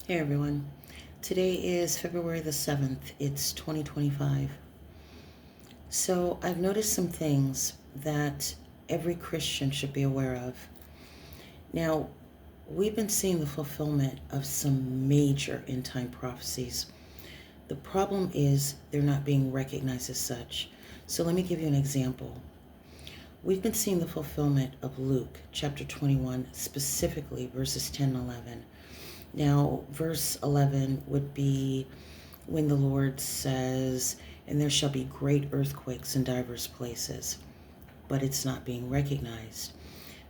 Hey everyone. Today is February the 7th. It's 2025. So I've noticed some things that every Christian should be aware of. Now, we've been seeing the fulfillment of some major end time prophecies. The problem is they're not being recognized as such. So let me give you an example. We've been seeing the fulfillment of Luke chapter 21, specifically verses 10 and 11. Now, verse 11 would be when the Lord says, "And there shall be great earthquakes in divers places," but it's not being recognized.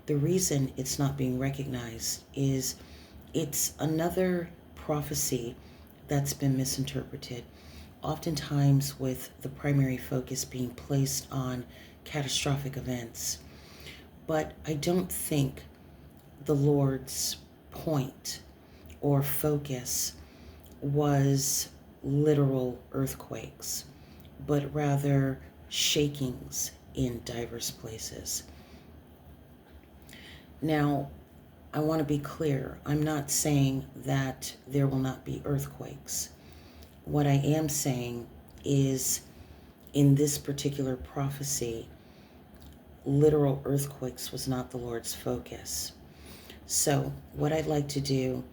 The reason it's not being recognized is it's another prophecy that's been misinterpreted, oftentimes with the primary focus being placed on catastrophic events. But I don't think the Lord's point or focus was literal earthquakes, but rather shakings in diverse places. Now, I want to be clear. I'm not saying that there will not be earthquakes. What I am saying is, in this particular prophecy, literal earthquakes was not the Lord's focus. So, what I'd like to do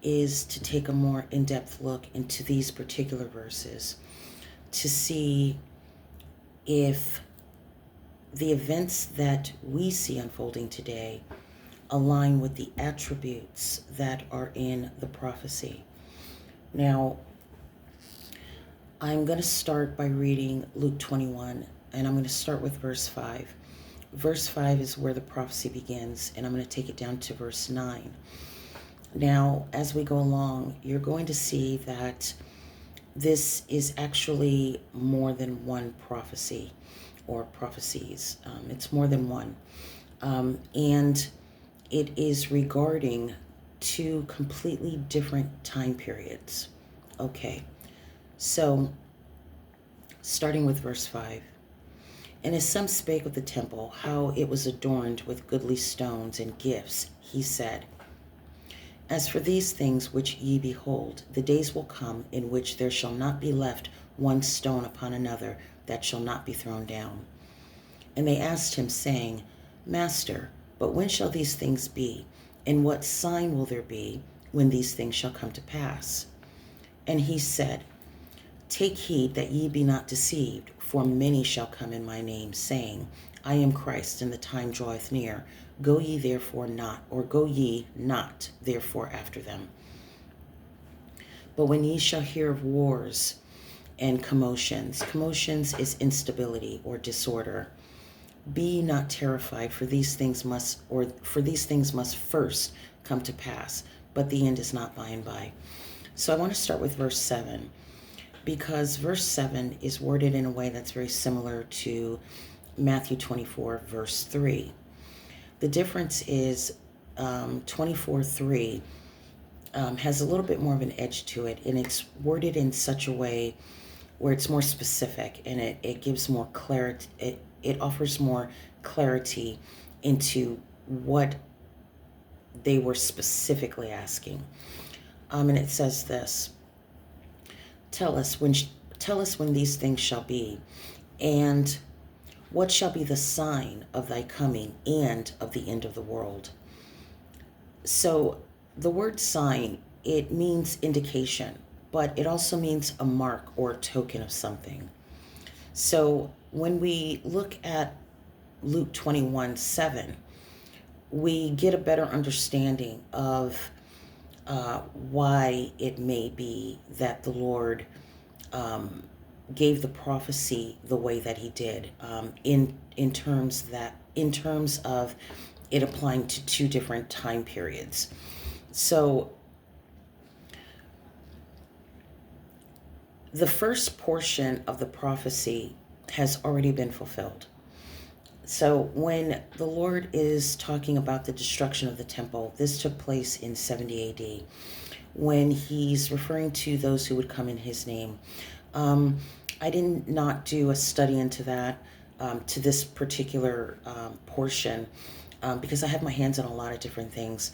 is to take a more in-depth look into these particular verses to see if the events that we see unfolding today align with the attributes that are in the prophecy. Now, I'm going to start by reading Luke 21, and I'm going to start with verse 5. Verse 5 is where the prophecy begins, and I'm going to take it down to verse 9. Now, as we go along, you're going to see that this is actually more than one prophecy or prophecies. It's more than one. And it is regarding two completely different time periods. Okay, so starting with verse 5. And as some spake of the temple, how it was adorned with goodly stones and gifts, he said, "As for these things which ye behold, the days will come in which there shall not be left one stone upon another that shall not be thrown down." And they asked him, saying, "Master, but when shall these things be? And what sign will there be when these things shall come to pass?" And he said, "Take heed that ye be not deceived, for many shall come in my name, saying, I am Christ, and the time draweth near. Go ye therefore not, or go ye not therefore after them. But when ye shall hear of wars and commotions," commotions is instability or disorder, "be ye not terrified, for these things must first come to pass, but the end is not by and by." So I want to start with verse 7, because verse 7 is worded in a way that's very similar to Matthew 24, verse 3. The difference is 24:3 has a little bit more of an edge to it, and it's worded in such a way where it's more specific, and it gives more clarity. It offers more clarity into what they were specifically asking. And it says this: tell us when these things shall be, and what shall be the sign of thy coming and of the end of the world? So the word sign, it means indication, but it also means a mark or a token of something. So when we look at Luke 21:7, we get a better understanding of why it may be that the Lord gave the prophecy the way that he did, in terms of it applying to two different time periods. So the first portion of the prophecy has already been fulfilled. So when the Lord is talking about the destruction of the temple, this took place in 70 AD, when he's referring to those who would come in his name. I did not do a study into that, to this particular portion, because I have my hands on a lot of different things.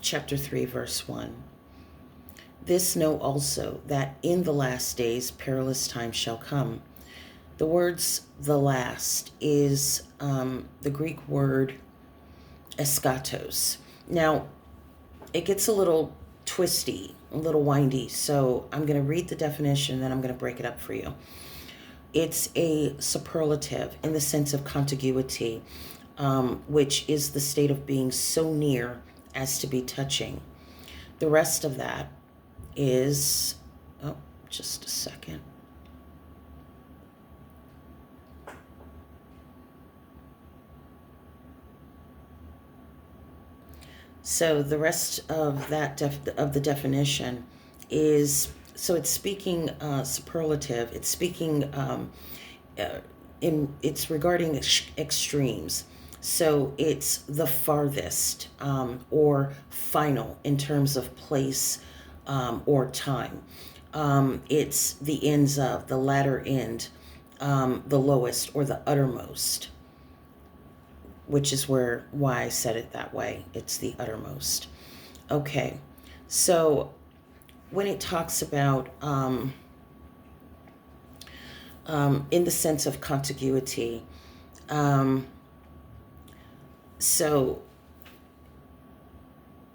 chapter 3, verse 1. This know also, that in the last days perilous times shall come. The words "the last" is the Greek word eskatos. Now, it gets a little twisty, a little windy, so I'm going to read the definition, then I'm going to break it up for you. It's a superlative in the sense of contiguity, which is the state of being so near as to be touching. The rest of that is, just a second. So the rest of that of the definition is, so it's speaking superlative. It's speaking it's regarding extremes. So it's the farthest or final in terms of place or time. It's the ends of, the latter end, the lowest or the uttermost, which is why I said it that way. It's the uttermost. Okay, so when it talks about in the sense of contiguity, so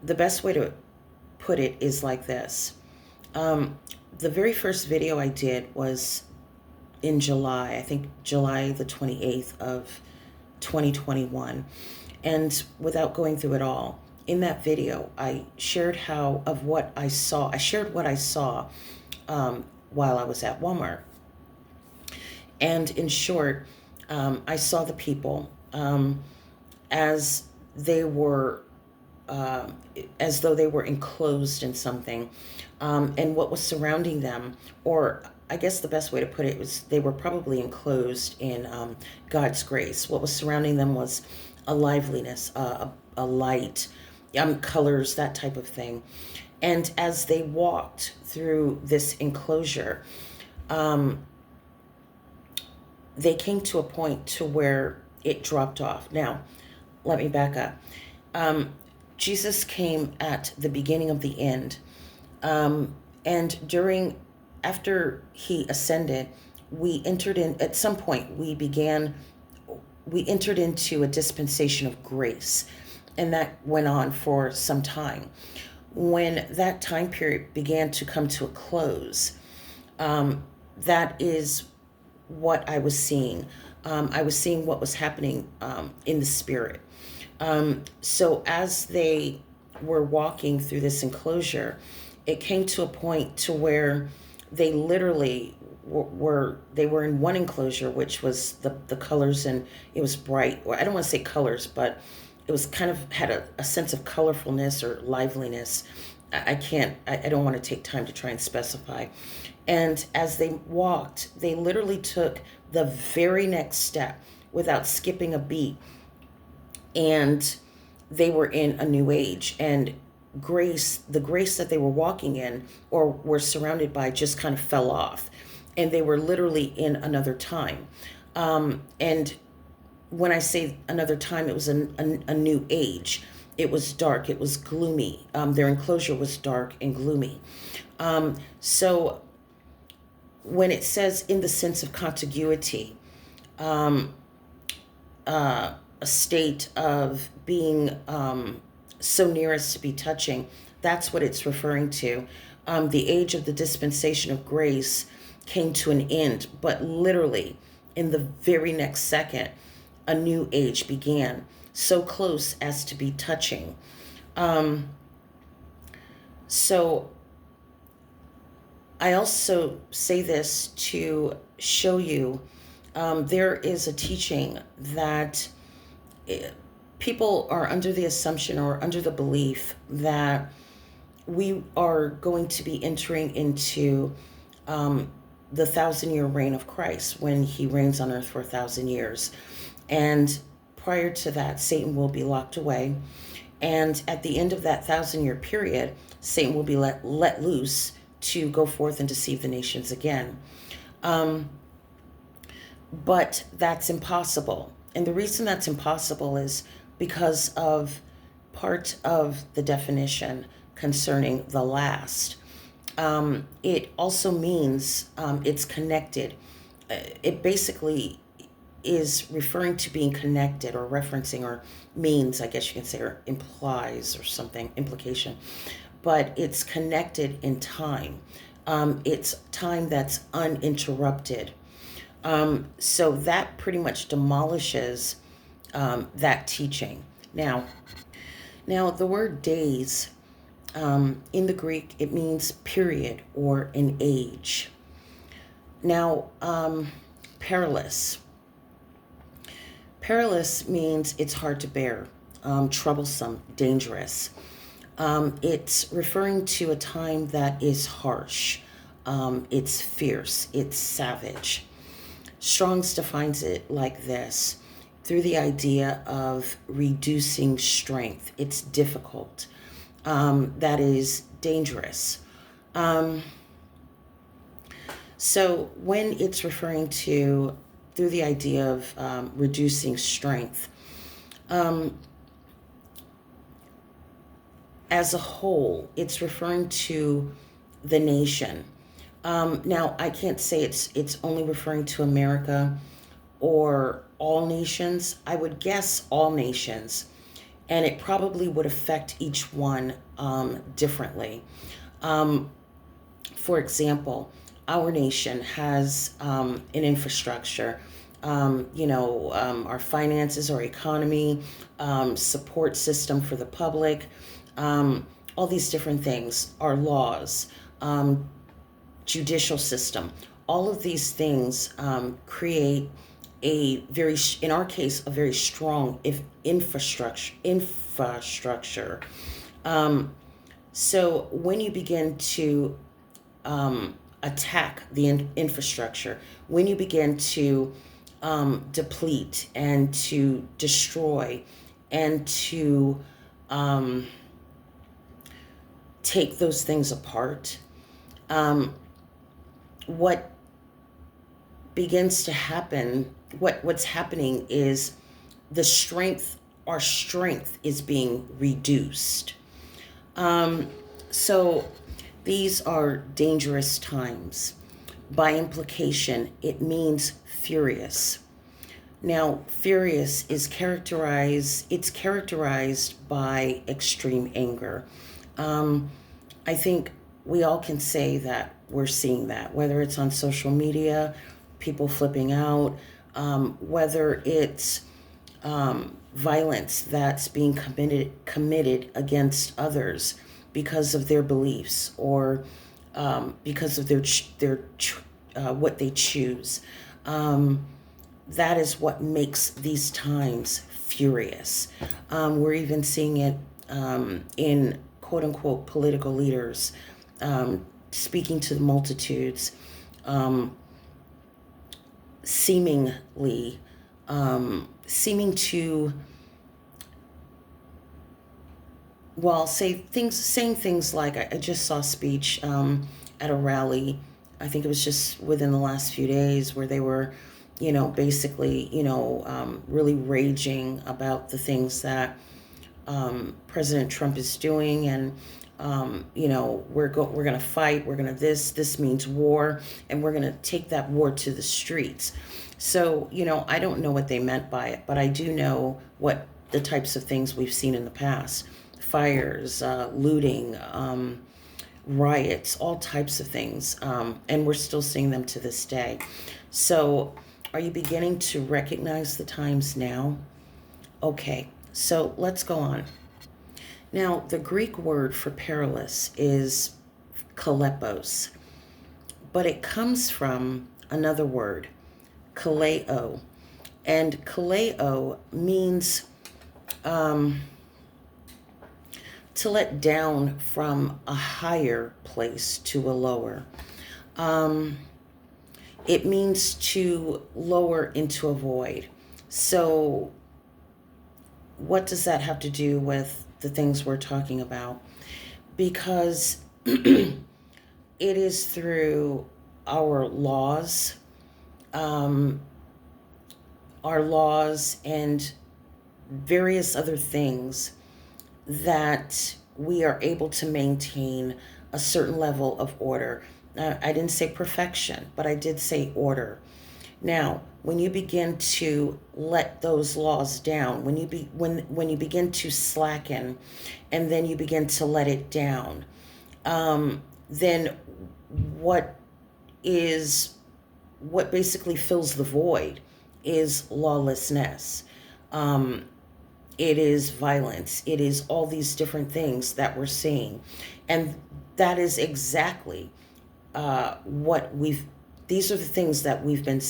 the best way to put it is like this. The very first video I did was in July, I think July the 28th of 2021. And without going through it all, in that video, I shared what I saw. I shared what I saw while I was at Walmart. And in short, I saw the people as they were, as though they were enclosed in something, and what was surrounding them, or I guess the best way to put it was they were probably enclosed in God's grace. What was surrounding them was a liveliness, a light, colors, that type of thing. And as they walked through this enclosure, they came to a point to where it dropped off. Now, let me back up. Jesus came at the beginning of the end, and after he ascended, we entered into a dispensation of grace, and that went on for some time. When that time period began to come to a close, that is what I was seeing. I was seeing what was happening in the spirit. So as they were walking through this enclosure, it came to a point to where they literally were in one enclosure, which was the colors, and it was bright. Or I don't want to say colors, but it was kind of had a sense of colorfulness or liveliness. I don't want to take time to try and specify. And as they walked, they literally took the very next step without skipping a beat. And they were in a new age, and the grace that they were walking in or were surrounded by just kind of fell off, and they were literally in another time. And when I say another time, it was a new age. It was dark. It was gloomy. Their enclosure was dark and gloomy. So when it says in the sense of contiguity, a state of being so near as to be touching, that's what it's referring to. The age of the dispensation of grace came to an end, but literally in the very next second, a new age began, so close as to be touching. So I also say this to show you there is a teaching that people are under the assumption or under the belief that we are going to be entering into the 1,000-year reign of Christ, when he reigns on earth for 1,000 years. And prior to that, Satan will be locked away. And at the end of that 1,000-year period, Satan will be let loose to go forth and deceive the nations again. But that's impossible. And the reason that's impossible is because of part of the definition concerning the last. It also means it's connected. It basically is referring to being connected or referencing or means, I guess you can say, or implies or something, implication. But it's connected in time. It's time that's uninterrupted. So that pretty much demolishes that teaching. Now the word days in the Greek, it means period or an age. Now, perilous. Perilous means it's hard to bear, troublesome, dangerous. It's referring to a time that is harsh, it's fierce, it's savage. Strong's defines it like this through the idea of reducing strength. It's difficult. That is dangerous. So when it's referring to, through the idea of reducing strength, as a whole, it's referring to the nation. Now, I can't say it's only referring to America or all nations. I would guess all nations, and it probably would affect each one differently. For example, our nation has an infrastructure, our finances, our economy, support system for the public, all these different things, our laws, judicial system. All of these things create a very, in our case, a very strong infrastructure. So when you begin to attack the infrastructure, when you begin to deplete and to destroy and to take those things apart, what begins to happen, what's happening is our strength is being reduced. So these are dangerous times. By implication, it means furious. Now, furious is characterized by extreme anger. I think we all can say that we're seeing that, whether it's on social media, people flipping out, whether it's violence that's being committed against others because of their beliefs or because of their what they choose. That is what makes these times furious. We're even seeing it in quote unquote political leaders speaking to the multitudes, seeming to, well, saying things like, I just saw a speech at a rally. I think it was just within the last few days where they were, basically, really raging about the things that President Trump is doing, and we're going to fight. We're going to this means war, and we're going to take that war to the streets. So I don't know what they meant by it, but I do know what the types of things we've seen in the past: fires, looting, riots, all types of things, and we're still seeing them to this day. So are you beginning to recognize the times now? Okay, so let's go on. Now, the Greek word for perilous is kalepos, but it comes from another word, kaleo, and kaleo means to let down from a higher place to a lower. It means to lower into a void. So what does that have to do with the things we're talking about? Because it is through our laws and various other things that we are able to maintain a certain level of order. I didn't say perfection, but I did say order. Now, when you begin to let those laws down, when you begin to slacken, and then you begin to let it down, then what is what basically fills the void is lawlessness. Um, it is violence. It is all these different things that we're seeing, and that is exactly what we've. These are the things that we've been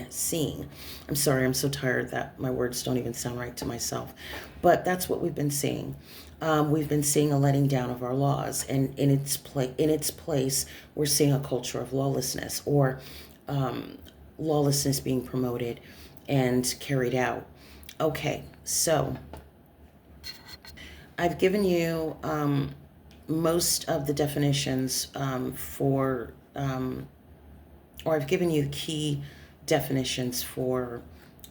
seeing. I'm sorry, I'm so tired that my words don't even sound right to myself, but that's what we've been seeing. We've been seeing a letting down of our laws, and in its place, we're seeing a culture of lawlessness, or lawlessness being promoted and carried out. Okay, so I've given you most of the definitions or I've given you the key definitions for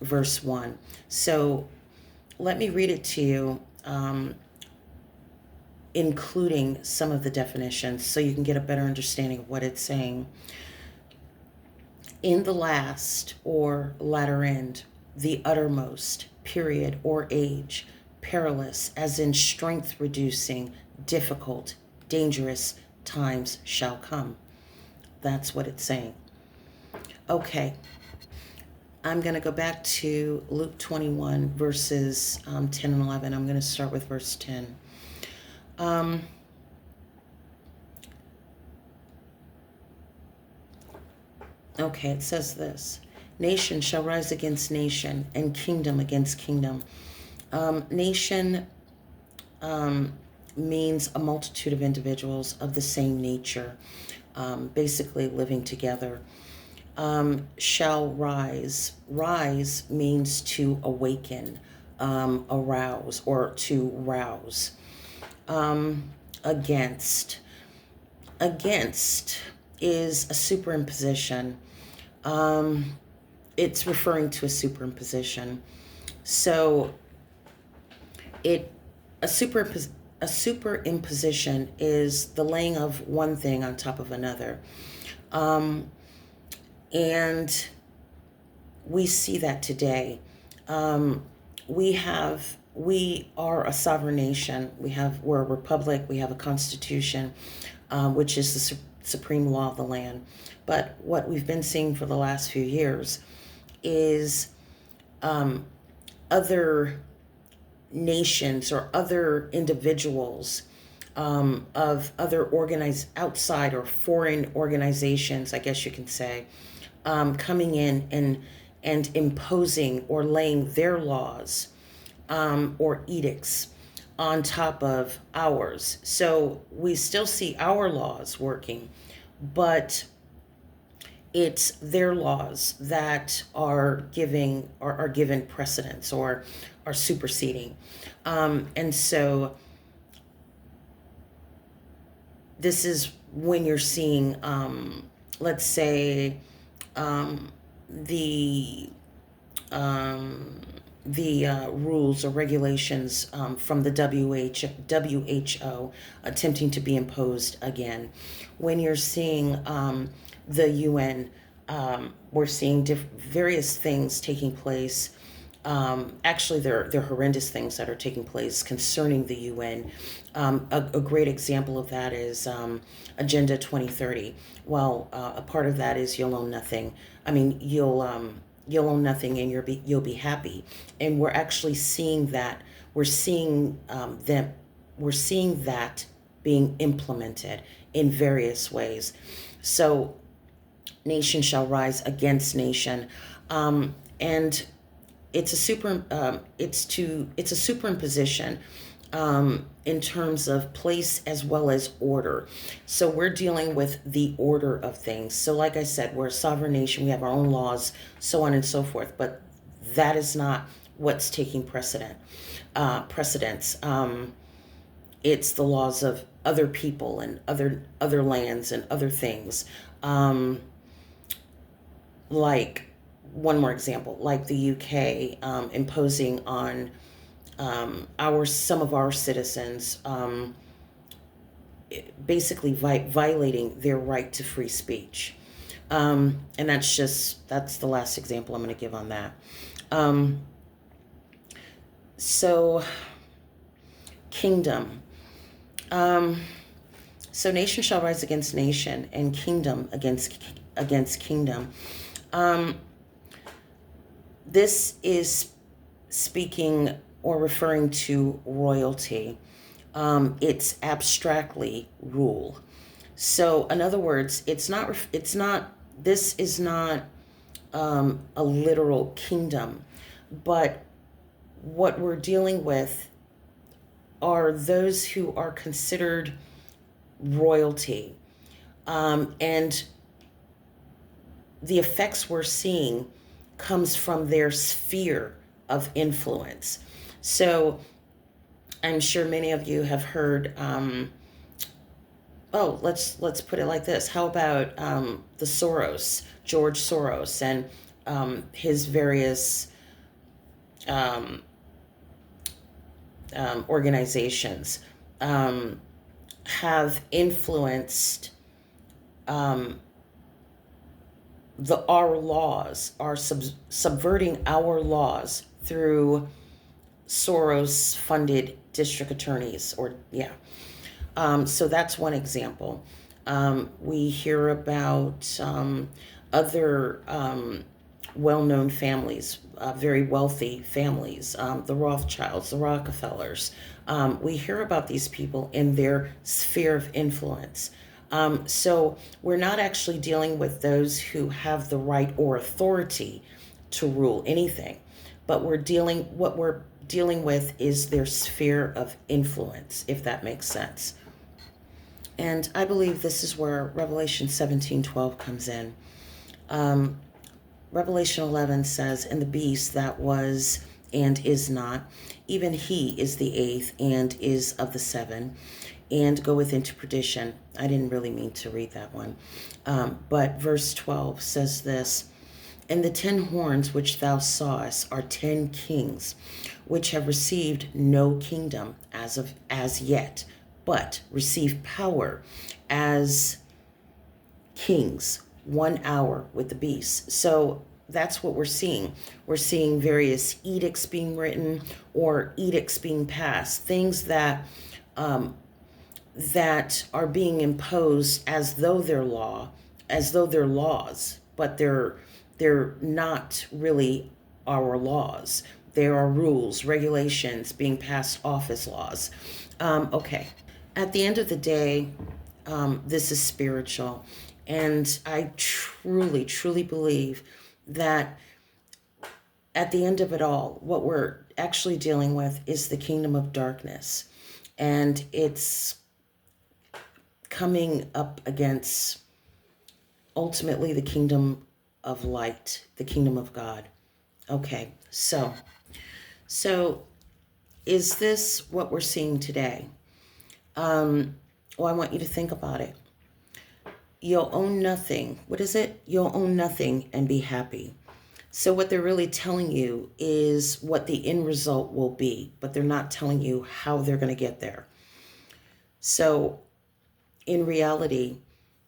verse 1. So let me read it to you, including some of the definitions, so you can get a better understanding of what it's saying. In the last or latter end, the uttermost, period, or age, perilous, as in strength reducing, difficult, dangerous times shall come. That's what it's saying. Okay, I'm going to go back to Luke 21, verses 10 and 11. I'm going to start with verse 10. Okay, it says this: Nation shall rise against nation, and kingdom against kingdom. Nation means a multitude of individuals of the same nature, basically living together. Shall rise. Rise means to awaken, arouse, or to rouse. Against. Against is a superimposition. It's referring to a superimposition. So it a superimposition is the laying of one thing on top of another. And we see that today. We are a sovereign nation. We're a republic. We have a constitution, which is the supreme law of the land. But what we've been seeing for the last few years is other nations or other individuals of other outside or foreign organizations, I guess you can say, coming in and imposing or laying their laws or edicts on top of ours. So we still see our laws working, but it's their laws that are given precedence or are superseding. And so this is when you're seeing, let's say, the rules or regulations from the WHO attempting to be imposed again. When you're seeing the UN, we're seeing various things taking place. Actually, there are horrendous things that are taking place concerning the UN. A great example of that is Agenda 2030. Well, a part of that is you'll own nothing. I mean, you'll own nothing and you'll be happy. And we're actually seeing that. We're seeing that being implemented in various ways. So nation shall rise against nation, and it's a superimposition in terms of place as well as order. So we're dealing with the order of things. So like I said, we're a sovereign nation. We have our own laws, so on and so forth. But that is not what's taking precedence. It's the laws of other people and other lands and other things. Like one more example, like the UK imposing on some of our citizens basically violating their right to free speech. And that's the last example I'm going to give on that. So kingdom. So nation shall rise against nation, and kingdom against kingdom. This is speaking or referring to royalty. It's abstractly rule. So, in other words, this is not a literal kingdom, but what we're dealing with are those who are considered royalty. And the effects we're seeing comes from their sphere of influence. So I'm sure many of you have heard, let's put it like this. How about George Soros, and his various organizations have influenced our laws, are subverting our laws through Soros-funded district attorneys, so that's one example. We hear about other well-known families, very wealthy families, the Rothschilds, the Rockefellers. We hear about these people in their sphere of influence. So we're not actually dealing with those who have the right or authority to rule anything, but what we're dealing with is their sphere of influence, if that makes sense. And I believe this is where Revelation 17:12 comes in. Revelation 11 says, "And the beast that was and is not, even he is the eighth and is of the seven, and goeth into perdition." I didn't really mean to read that one. But verse 12 says this, "And the 10 horns which thou sawest are 10 kings, which have received no kingdom as yet, but receive power as kings 1 hour with the beast." So that's what we're seeing. We're seeing various edicts being written or edicts being passed, things that are being imposed as though they're laws, but they're not really our laws. There are rules, regulations being passed off as laws. Okay. At the end of the day, this is spiritual. And I truly, truly believe that at the end of it all, what we're actually dealing with is the kingdom of darkness. And it's coming up against ultimately the kingdom of light, the kingdom of God. Okay, so is this what we're seeing today? Well, I want you to think about it. You'll own nothing. What is it? You'll own nothing and be happy. So what they're really telling you is what the end result will be, but they're not telling you how they're going to get there. So in reality,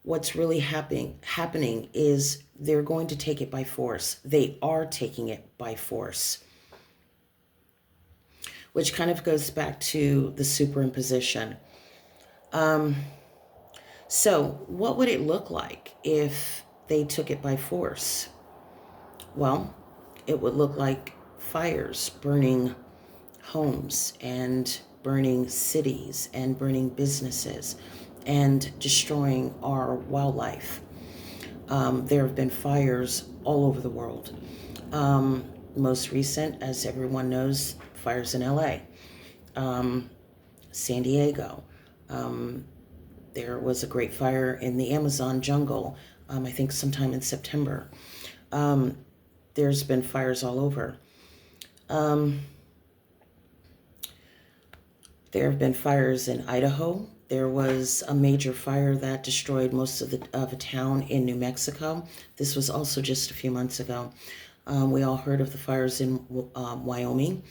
what's really happening is they're going to take it by force. They are taking it by force, which kind of goes back to the superimposition. So what would it look like if they took it by force? Well, it would look like fires, burning homes and burning cities and burning businesses and destroying our wildlife. There have been fires all over the world. Most recent, as everyone knows, fires in LA, San Diego. There was a great fire in the Amazon jungle, I think sometime in September. There's been fires all over. There have been fires in Idaho. There was a major fire that destroyed most of a town in New Mexico. This was also just a few months ago. We all heard of the fires in Wyoming.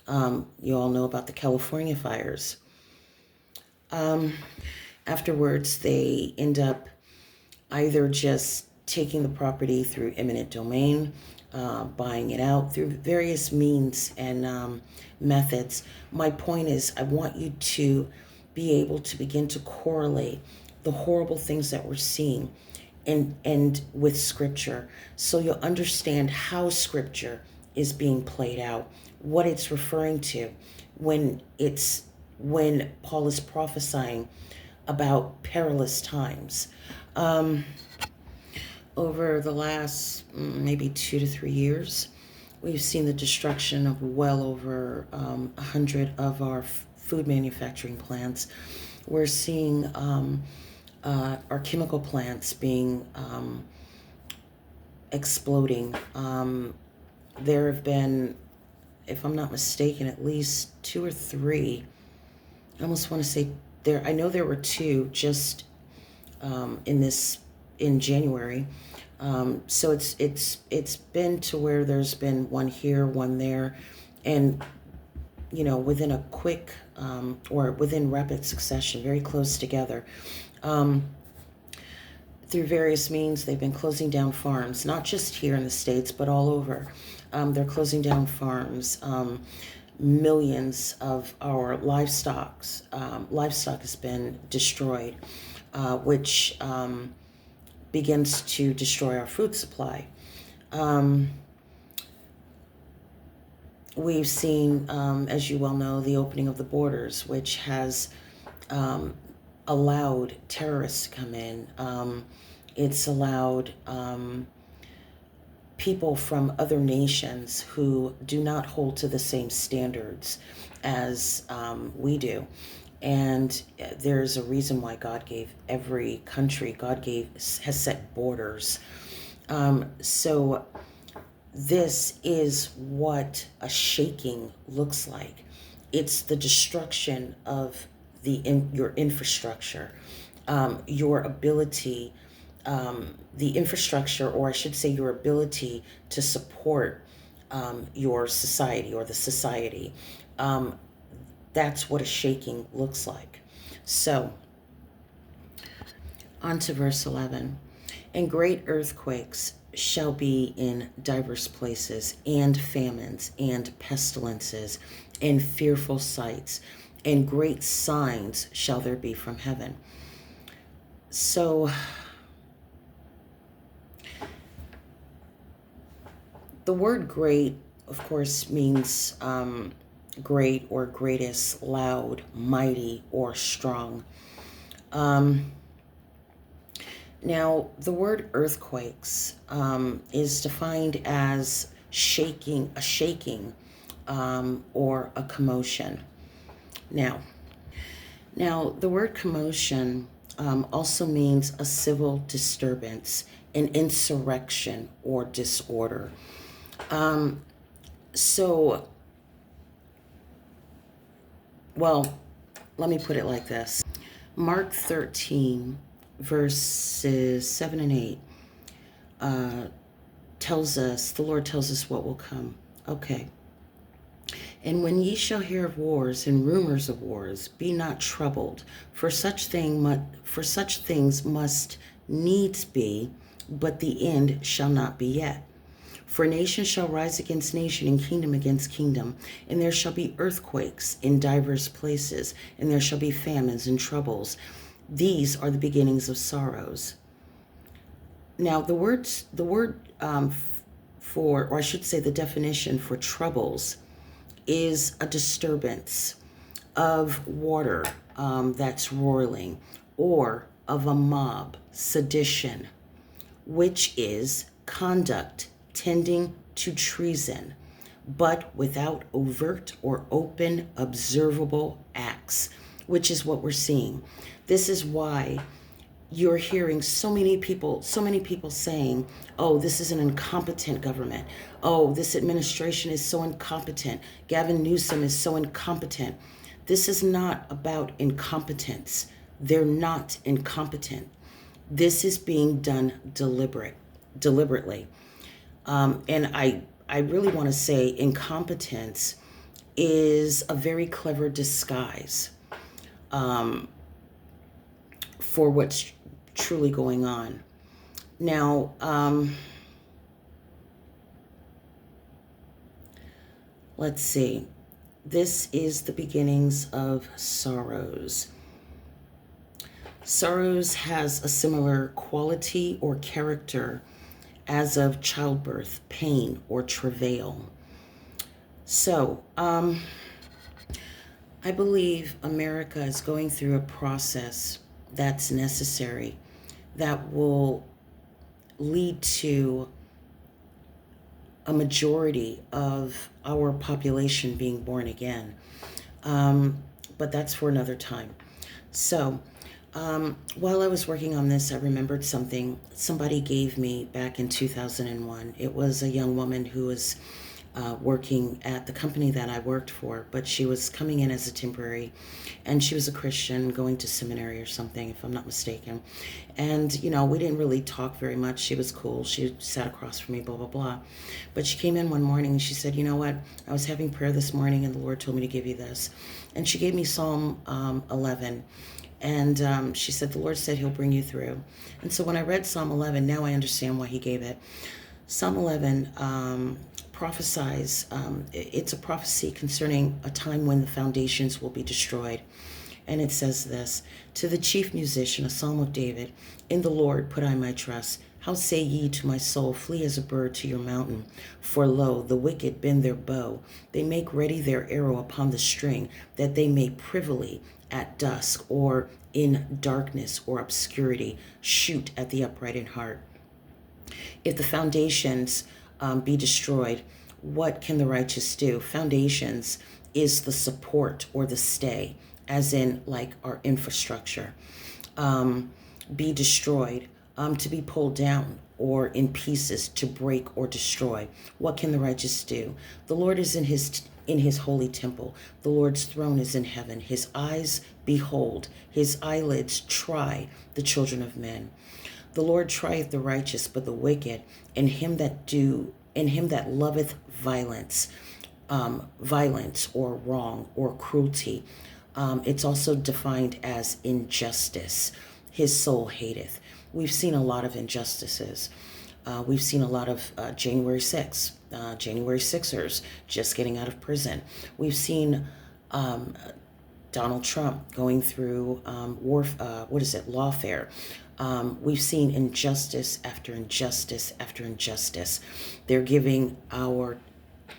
You all know about the California fires. Afterwards, they end up either just taking the property through eminent domain, buying it out through various means and methods. My point is, I want you to be able to begin to correlate the horrible things that we're seeing and with scripture, so you'll understand how scripture is being played out, what it's referring to when Paul is prophesying about perilous times. Over the last maybe 2 to 3 years, we've seen the destruction of well over 100 of our food manufacturing plants. We're seeing our chemical plants being exploding. There have been, if I'm not mistaken, at least 2 or 3. I almost want to say there. I know there were 2 just in January. So it's been to where there's been one here, one there, and within a quick or within rapid succession, very close together. Through various means, they've been closing down farms, not just here in the States, but all over. They're closing down farms. Millions of our livestock has been destroyed, which begins to destroy our food supply. We've seen, as you well know, the opening of the borders, which has allowed terrorists to come in. It's allowed people from other nations who do not hold to the same standards as we do. And there's a reason why God gave every country, has set borders. So this is what a shaking looks like. It's the destruction of your infrastructure, your ability, the infrastructure, or I should say your ability to support your society or the society. That's what a shaking looks like. So, on to verse 11. And great earthquakes shall be in diverse places, and famines, and pestilences, and fearful sights, and great signs shall there be from heaven. So, the word great, of course, means great or greatest, loud, mighty, or strong. Now, the word earthquakes is defined as a shaking, or a commotion. Now, the word commotion also means a civil disturbance, an insurrection, or disorder. Well, let me put it like this. Mark 13, verses 7 and 8 the Lord tells us what will come. Okay. And when ye shall hear of wars and rumors of wars, be not troubled, for such things must needs be, but the end shall not be yet. For nation shall rise against nation, and kingdom against kingdom, and there shall be earthquakes in divers places, and there shall be famines and troubles. These are the beginnings of sorrows. Now, the word for, or I should say the definition for troubles, is a disturbance of water that's roiling, or of a mob, sedition, which is conduct tending to treason, but without overt or open observable acts, which is what we're seeing. This is why you're hearing so many people saying, oh, this is an incompetent government. Oh, this administration is so incompetent. Gavin Newsom is so incompetent. This is not about incompetence. They're not incompetent. This is being done deliberately. And I really want to say incompetence is a very clever disguise for what's truly going on. Now, let's see. This is the beginnings of sorrows. Sorrows has a similar quality or character as of childbirth, pain, or travail. So, I believe America is going through a process that's necessary that will lead to a majority of our population being born again. But that's for another time. So, while I was working on this, I remembered something somebody gave me back in 2001. It was a young woman who was working at the company that I worked for, but she was coming in as a temporary, and she was a Christian going to seminary or something, if I'm not mistaken. And, you know, we didn't really talk very much. She was cool. She sat across from me, blah, blah, blah. But she came in one morning and she said, you know what? I was having prayer this morning and the Lord told me to give you this. And she gave me Psalm 11. And she said, the Lord said he'll bring you through. And so when I read Psalm 11, now I understand why he gave it. Psalm 11 prophesies, it's a prophecy concerning a time when the foundations will be destroyed. And it says this, to the chief musician, a psalm of David, in the Lord put I my trust. How say ye to my soul, flee as a bird to your mountain? For lo, the wicked bend their bow. They make ready their arrow upon the string, that they may privily at dusk or in darkness or obscurity shoot at the upright in heart. If the foundations be destroyed, what can the righteous do? Foundations is the support or the stay, as in like our infrastructure. Be destroyed, to be pulled down or in pieces, to break or destroy. What can the righteous do? The Lord is in his holy temple. The Lord's throne is in heaven. His eyes behold, his eyelids try the children of men. The Lord trieth the righteous, but the wicked, and him that loveth violence, violence or wrong or cruelty. It's also defined as injustice. His soul hateth. We've seen a lot of injustices. We've seen a lot of January 6th, January 6ers just getting out of prison. We've seen Donald Trump going through lawfare. We've seen injustice after injustice after injustice. They're giving our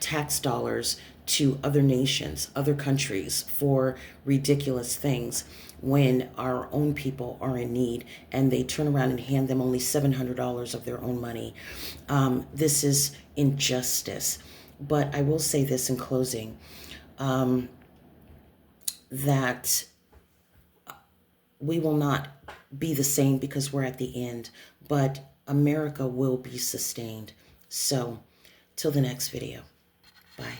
tax dollars to other nations, other countries for ridiculous things when our own people are in need, and they turn around and hand them only $700 of their own money. This is injustice. But I will say this in closing, that we will not be the same because we're at the end, but America will be sustained. So, till the next video. Bye.